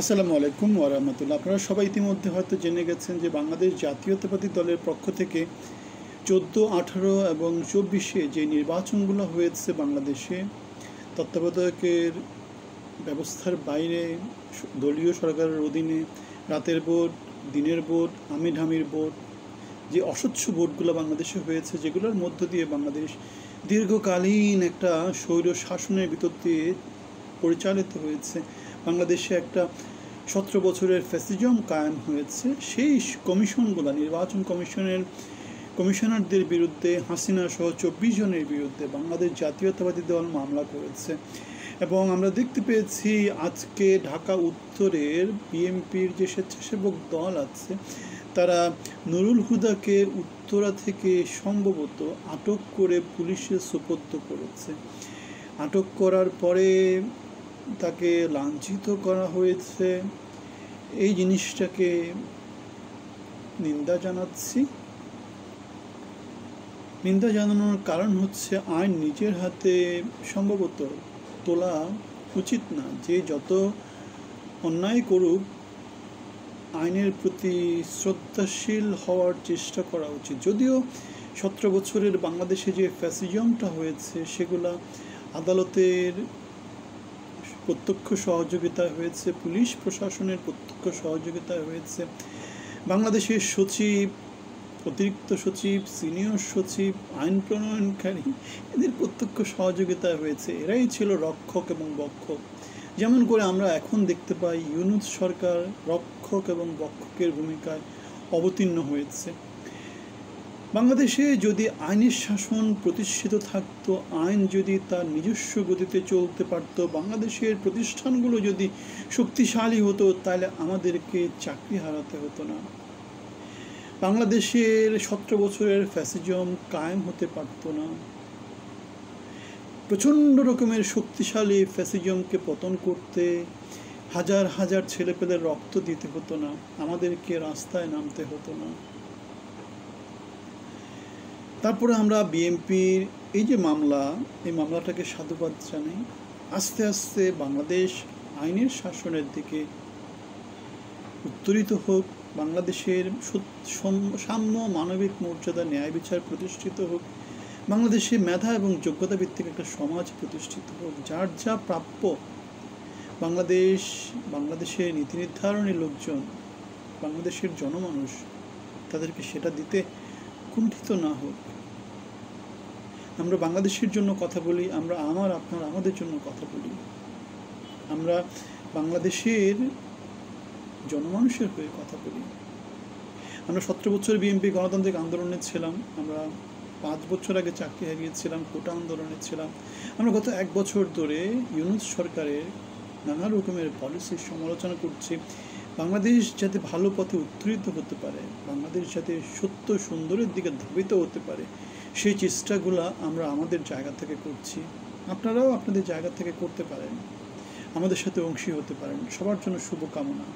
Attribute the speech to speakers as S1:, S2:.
S1: আসসালামু আলাইকুম ওয়া রাহমাতুল্লাহ। আপনারা সবাই ইতিমধ্যে হয়তো জেনে গেছেন যে বাংলাদেশ জাতীয়তাবাদী দলের পক্ষ থেকে 14, 18 এবং 24-এ যে নির্বাচনগুলো হয়েছে বাংলাদেশে তত্ত্বাবধায়কের ব্যবস্থার বাইরে দলীয় সরকারের অধীনে রাতের ভোট, দিনের ভোট, আমির ভোট, যে অস্বচ্ছ ভোটগুলো বাংলাদেশে হয়েছে, যেগুলোর মধ্য দিয়ে বাংলাদেশ দীর্ঘকালীন একটা স্বৈর শাসনের ভিতর দিয়ে পরিচালিত হয়েছে। বাংলাদেশে একটা 17 বছরের ফ্যাসিজম কায়েম হয়েছে। সেই কমিশনগুলো, নির্বাচন কমিশনারদের বিরুদ্ধে, হাসিনা সহ 24 জনের বিরুদ্ধে বাংলাদেশ জাতীয়তাবাদী দল মামলা করেছে। এবং আমরা দেখতে পেয়েছি আজকে ঢাকা উত্তরের বিএনপির যে স্বেচ্ছাসেবক দল আছে, তারা নুরুল হুদাকে উত্তরা থেকে সম্ভবত আটক করে পুলিশে সোপর্দ করেছে। আটক করার পরে তাকে লাঞ্ছিত করা হয়েছে। এই জিনিসটাকে নিন্দা জানাচ্ছি। নিন্দা জানানোর কারণ হচ্ছে আইন নিজের হাতে সম্ভবত তোলা উচিত না। যে যত অন্যায় করুক, আইনের প্রতি শ্রদ্ধাশীল হওয়ার চেষ্টা করা উচিত। যদিও 17 বছরের বাংলাদেশে যে ফ্যাসিজমটা হয়েছে, সেগুলা আদালতের প্রত্যক্ষ সহযোগিতায় হয়েছে, পুলিশ প্রশাসনের প্রত্যক্ষ সহযোগিতায় হয়েছে, বাংলাদেশের সচিব, অতিরিক্ত সচিব, সিনিয়র সচিব, আইন প্রণয়নকারী, এদের প্রত্যক্ষ সহযোগিতায় হয়েছে। এরাই ছিল রক্ষক এবং বক্ষক। যেমন করে আমরা এখন দেখতে পাই ইউনূস সরকার রক্ষক এবং বক্ষকের ভূমিকায় অবতীর্ণ হয়েছে। বাংলাদেশে যদি আইনের শাসন প্রতিষ্ঠিত থাকতো, আইন যদি তার নিজস্ব গতিতে চলতে পারত, বাংলাদেশের প্রতিষ্ঠানগুলো যদি শক্তিশালী হতো, তাহলে আমাদেরকে চাকরি হারাতে হতো না। বাংলাদেশের 17 বছরের ফ্যাসিজম কায়েম হতে পারত না। প্রচণ্ড রকমের শক্তিশালী ফ্যাসিজমকে পতন করতে হাজার হাজার ছেলেপেলের রক্ত দিতে হতো না, আমাদেরকে রাস্তায় নামতে হতো না। তারপরে আমরা বিএনপির এই যে মামলা, এই মামলাটাকে সাধুবাদ জানাই। আস্তে আস্তে বাংলাদেশ আইনের শাসনের দিকে উত্তরিত হোক, বাংলাদেশের সাম্য, মানবিক মর্যাদা, ন্যায় বিচার প্রতিষ্ঠিত হোক, বাংলাদেশে মেধা এবং যোগ্যতা ভিত্তিক একটা সমাজ প্রতিষ্ঠিত হোক। যার যা প্রাপ্য, বাংলাদেশের নীতি নির্ধারণী লোকজন, বাংলাদেশের জনমানুষ, তাদেরকে সেটা দিতে কুণ্ঠিত না হোক। আমরা বাংলাদেশের জন্য কথা বলি, আমরা আমাদের জন্য কথা বলি। আমরা বাংলাদেশের জনমানুষের হয়ে কথা বলি। আমরা 17 বছর বিএনপি গণতান্ত্রিক আন্দোলনে ছিলাম, আমরা 5 বছর আগে চাকরি হারিয়েছিলাম, কোটা আন্দোলনে ছিলাম। আমরা গত 1 বছর ধরে ইউনূস সরকারের নানা রকমের পলিসির সমালোচনা করছি। বাংলাদেশ যাতে ভালো পথে উত্তরিত হতে পারে, বাংলাদেশ যাতে সত্য সুন্দরের দিকে ধাবিত হতে পারে, সেই চেষ্টাগুলো আমরা আমাদের জায়গা থেকে করছি। আপনারাও আপনাদের জায়গা থেকে করতে পারেন, আমাদের সাথে অংশী হতে পারেন। সবার জন্য শুভকামনা।